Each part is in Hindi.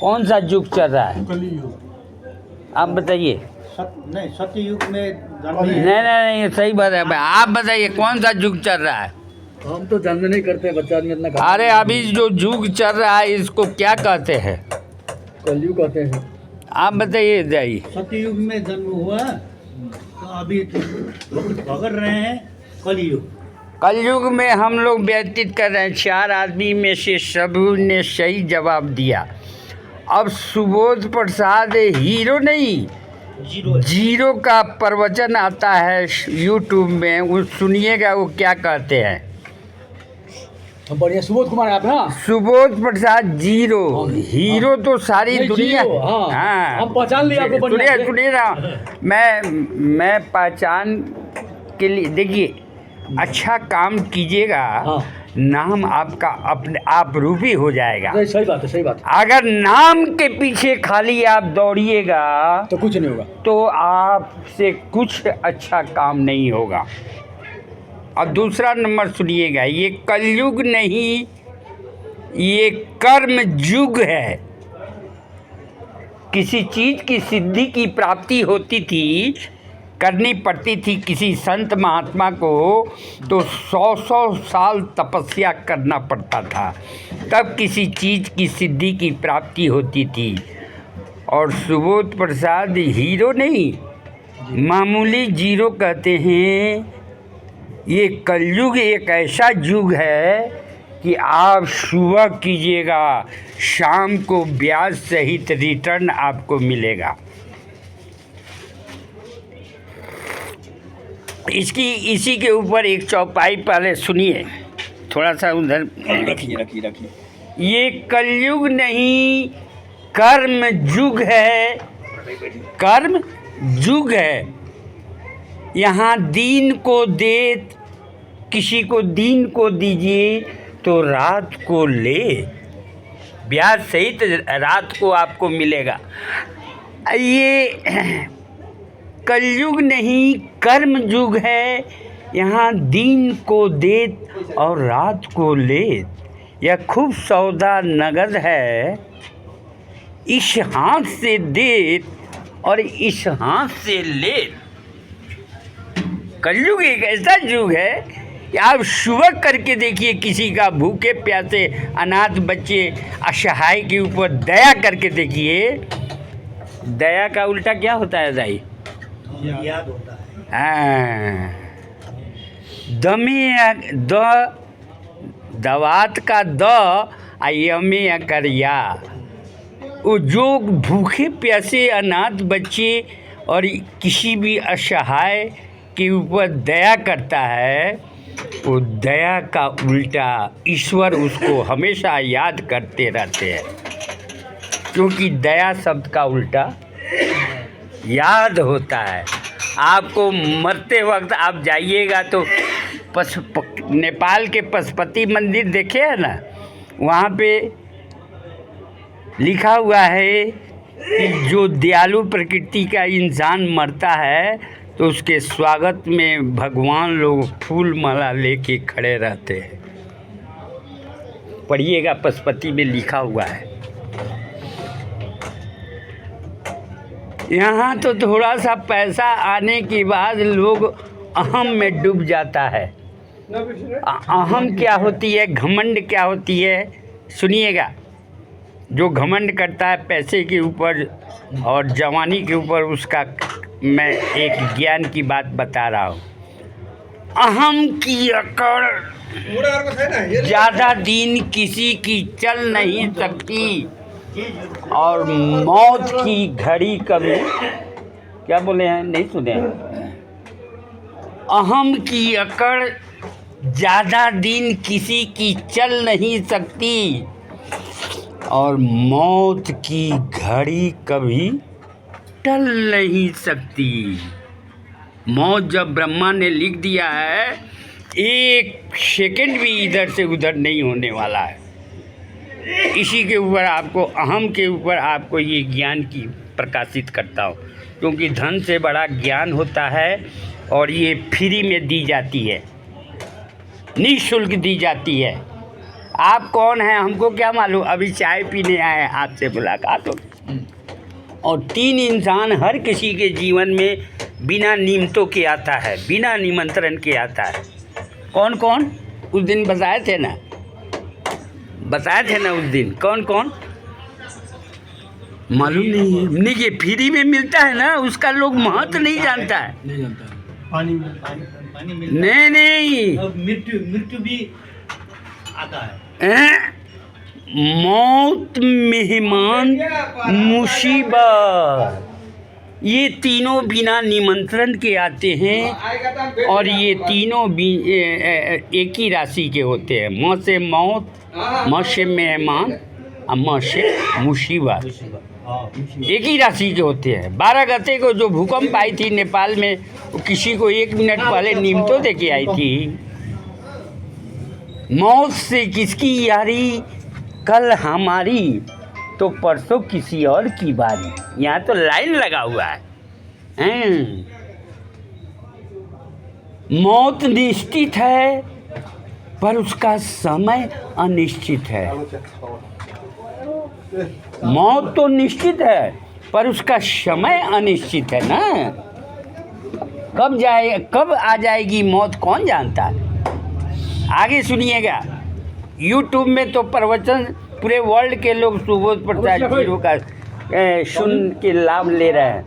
कौन सा युग चल रहा है? कलयुग। आप बताइए। नहीं, सतयुग में नहीं, सही बात है भाई। आप बताइए कौन सा युग चल रहा है? हम तो जन्म नहीं करते, बच्चा आदमी इतना अरे अभी जो युग चल रहा है इसको क्या कहते हैं? कलयुग कहते हैं। आप बताइए जाइए। सतयुग में जन्म हुआ तो अभी भगत रहे हैं कलयुग। कलयुग में हम लोग व्यतीत कर रहे हैं। 4 आदमी में से सभी ने सही जवाब दिया। अब सुबोध प्रसाद हीरो नहीं, जीरो का प्रवचन आता है यूट्यूब में, वो सुनिएगा वो क्या कहते हैं। हम बढ़िया सुबोध कुमार आप ना? सुबोध प्रसाद जीरो, हीरो तो सारी दुनिया। हाँ, हम पहचान लिया आपको। सुनिए ना, मैं पहचान के लिए देखिए, अच्छा काम कीजिएगा। हाँ। नाम आपका अपने आप रूपी हो जाएगा। सही बात है, सही बात है। अगर नाम के पीछे खाली आप दौड़िएगा तो कुछ नहीं होगा, तो आपसे कुछ अच्छा काम नहीं होगा। और दूसरा नंबर सुनिएगा, ये कलयुग नहीं, ये कर्म युग है। किसी चीज़ की सिद्धि की प्राप्ति होती थी, करनी पड़ती थी किसी संत महात्मा को, तो 100 साल तपस्या करना पड़ता था, तब किसी चीज़ की सिद्धि की प्राप्ति होती थी। और सुबोध प्रसाद हीरो नहीं, मामूली जीरो कहते हैं। ये कलयुग एक ऐसा युग है कि आप सुबह कीजिएगा, शाम को ब्याज सहित रिटर्न आपको मिलेगा। इसी के ऊपर एक चौपाई पहले सुनिए, थोड़ा सा उधर रखिए। ये कलयुग नहीं, कर्म युग है। कर्म युग है। यहाँ दीन को दे, किसी को दीन को दीजिए तो रात को ले, ब्याज सहित रात को आपको मिलेगा। ये कलयुग नहीं, कर्म युग है। यहाँ दीन को दे और रात को ले। यह खूब सौदा नगद है, इस हाथ से दे और इस हाथ से ले। कलयुग एक ऐसा युग है कि आप सुबह करके देखिए, किसी का भूखे प्यासे अनाथ बच्चे असहाय के ऊपर दया करके देखिए। दया का उल्टा क्या होता है दाई? याद होता है। हाँ, दवात का द यमे अकर या। वो जो भूखे प्यासे अनाथ बच्चे और किसी भी असहाय के ऊपर दया करता है, वो दया का उल्टा ईश्वर उसको हमेशा याद करते रहते हैं, क्योंकि दया शब्द का उल्टा याद होता है। आपको मरते वक्त आप जाइएगा तो नेपाल के पशुपति मंदिर देखे है ना, वहाँ पे लिखा हुआ है कि जो दयालु प्रकृति का इंसान मरता है तो उसके स्वागत में भगवान लोग फूल माला लेके खड़े रहते हैं। पढ़िएगा, पशुपति में लिखा हुआ है। यहाँ तो थोड़ा सा पैसा आने के बाद लोग अहम में डूब जाता है। अहम क्या होती है, घमंड क्या होती है, सुनिएगा। जो घमंड करता है पैसे के ऊपर और जवानी के ऊपर, उसका मैं एक ज्ञान की बात बता रहा हूँ। अहम की अकड़ ज़्यादा दिन किसी की चल नहीं सकती, और मौत की घड़ी कभी, क्या बोले हैं, नहीं सुने हैं? अहम की अकड़ ज़्यादा दिन किसी की चल नहीं सकती, और मौत की घड़ी कभी टल नहीं सकती। मौत जब ब्रह्मा ने लिख दिया है, एक सेकंड भी इधर से उधर नहीं होने वाला है। इसी के ऊपर आपको, अहम के ऊपर आपको ये ज्ञान की प्रकाशित करता हूँ, क्योंकि धन से बड़ा ज्ञान होता है और ये फ्री में दी जाती है, निःशुल्क दी जाती है। आप कौन हैं हमको क्या मालूम, अभी चाय पीने आए हैं, आपसे मुलाकात हो। और 3 इंसान हर किसी के जीवन में बिना निमंत्रण के आता है, बिना निमंत्रण के आता है। कौन कौन? उस दिन बताए थे ना उस दिन कौन कौन? मालूम नहीं है। नहीं, ये फ्री में मिलता है ना, उसका लोग महत्व नहीं जानता है। नहीं जानता है। पानी मिलता नहीं अब मृत्यु भी आता है। मौत, मेहमान, मुसीबत, ये तीनों बिना निमंत्रण के आते हैं और ये तीनों भी एक ही राशि के होते हैं। म से मौत, म से मेहमान और म से मुसीबत, एक ही राशि के होते हैं। 12 गते को जो भूकंप आई थी नेपाल में, वो किसी को 1 मिनट पहले निमंत्रण दे के आई थी। मौत से किसकी यारी, कल हमारी तो परसों किसी और की बारी। यहाँ तो लाइन लगा हुआ है। मौत निश्चित है पर उसका समय अनिश्चित है। मौत तो निश्चित है पर उसका समय अनिश्चित है ना। कब आ जाएगी मौत कौन जानता है। आगे सुनिएगा। यूट्यूब में तो प्रवचन पूरे वर्ल्ड के लोग सुबोध प्रसाद जीरो का सुन के लाभ ले रहे हैं।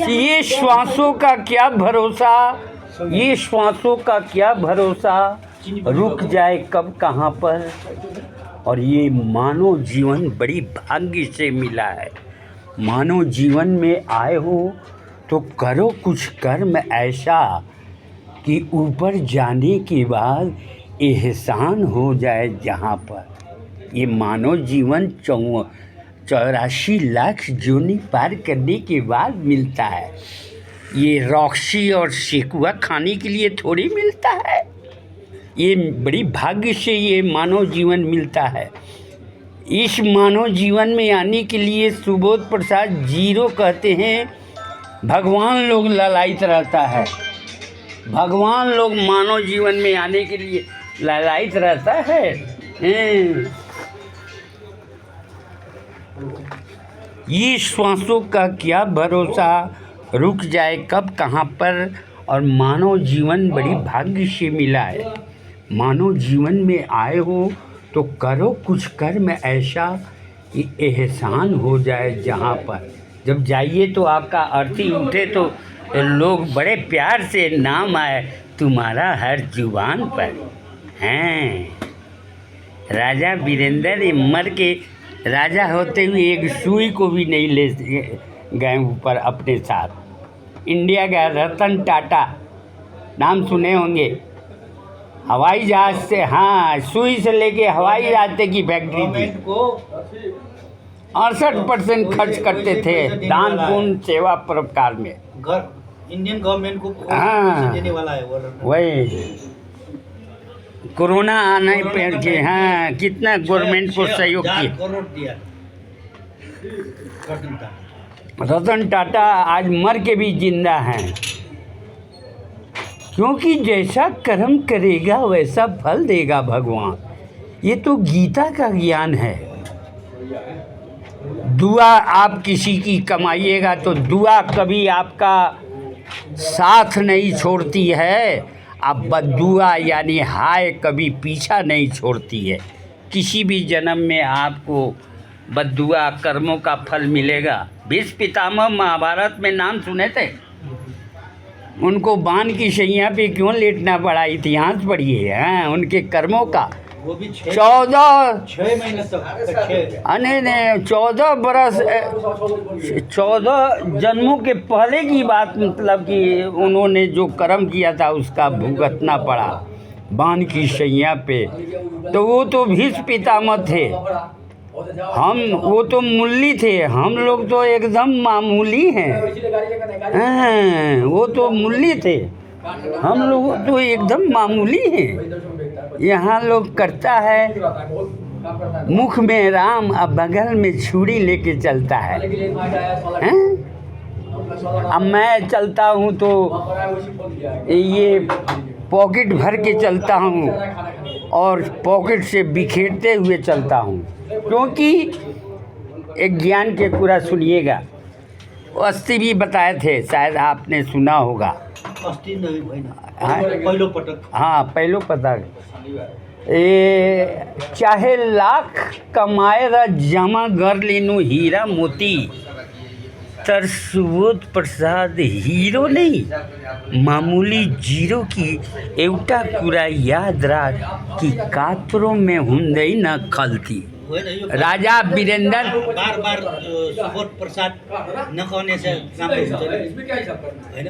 ये श्वासों का क्या भरोसा, ये श्वासों का क्या भरोसा, रुक जाए कब कहाँ पर। और ये मानव जीवन बड़ी भाग्य से मिला है। मानव जीवन में आए हो तो करो कुछ कर्म ऐसा कि ऊपर जाने के बाद एहसान हो जाए जहाँ पर। ये मानव जीवन 84 लाख जोनी पार करने के बाद मिलता है। ये रॉक्सी और सेकुआ खाने के लिए थोड़ी मिलता है। ये बड़ी भाग्य से ये मानव जीवन मिलता है। इस मानव जीवन में आने के लिए सुबोध प्रसाद जीरो कहते हैं, भगवान लोग ललायित रहता है। भगवान लोग मानव जीवन में आने के लिए ललायित रहता है। ये श्वासों का क्या भरोसा, रुक जाए कब कहाँ पर। और मानव जीवन बड़ी भाग्य से मिला है। मानव जीवन में आए हो तो करो कुछ कर्म ऐसा कि एहसान हो जाए जहाँ पर। जब जाइए तो आपका अर्थी उठे तो लोग बड़े प्यार से नाम आए तुम्हारा हर जुबान पर। हैं राजा वीरेंद्र मर के राजा होते हुए एक सुई को भी नहीं ले गए ऊपर अपने साथ। इंडिया का रतन टाटा नाम सुने होंगे। हवाई जहाज से, हाँ, सुई से लेके हवाई जहाज की फैक्ट्री थी। 68% खर्च करते थे दान पुण्य सेवा परोपकार में। इंडियन गवर्नमेंट को हाँ, देने वाला है वही कोरोना आने पे के, हाँ, कितना गवर्नमेंट को सहयोग किया। करोड़ दिया रतन टाटा आज मर के भी जिंदा हैं, क्योंकि जैसा कर्म करेगा वैसा फल देगा भगवान। ये तो गीता का ज्ञान है। दुआ आप किसी की कमाइएगा तो दुआ कभी आपका साथ नहीं छोड़ती है। अब बद्दुआ यानी हाय कभी पीछा नहीं छोड़ती है। किसी भी जन्म में आपको बद्दुआ कर्मों का फल मिलेगा। भीष्म पितामह महाभारत में नाम सुने थे। उनको बाण की शैया पे क्यों लेटना पड़ा, इतिहास पढ़िए। हैं उनके कर्मों का। वो भी 6 महीने तक अने 14 बरस 14 जन्मों के पहले की बात, मतलब कि उन्होंने जो कर्म किया था उसका भुगतना पड़ा बाण की शैया पे। तो वो तो भीष्म पितामह थे, वो तो मुल्ली थे, हम लोग तो एकदम मामूली हैं। हाँ, वो तो मुल्ली थे, हम लोग तो एकदम मामूली हैं। यहाँ लोग करता है मुख में राम अब बगल में छुरी लेके चलता है। अब मैं चलता हूँ तो ये पॉकेट भर के चलता हूँ और पॉकेट से बिखेरते हुए चलता हूँ, क्योंकि एक ज्ञान के पूरा सुनिएगा। अस्ति भी बताए थे, शायद आपने सुना होगा। अस्ति नहीं भएन, हाँ? पहिलो पटक। हाँ, पहिलो पता ए चाहे लाख कमाए र जमा कर लेनु हीरा मोती, तर सुबोध प्रसाद हीरो नहीं, मामूली जीरो की एउटा कुरा याद राख कि कातरों में हुँदै न खल्ती। राजा वीरेंद्र बार बार सुबोध प्रसाद नखाने से काम हुन्छ हैन।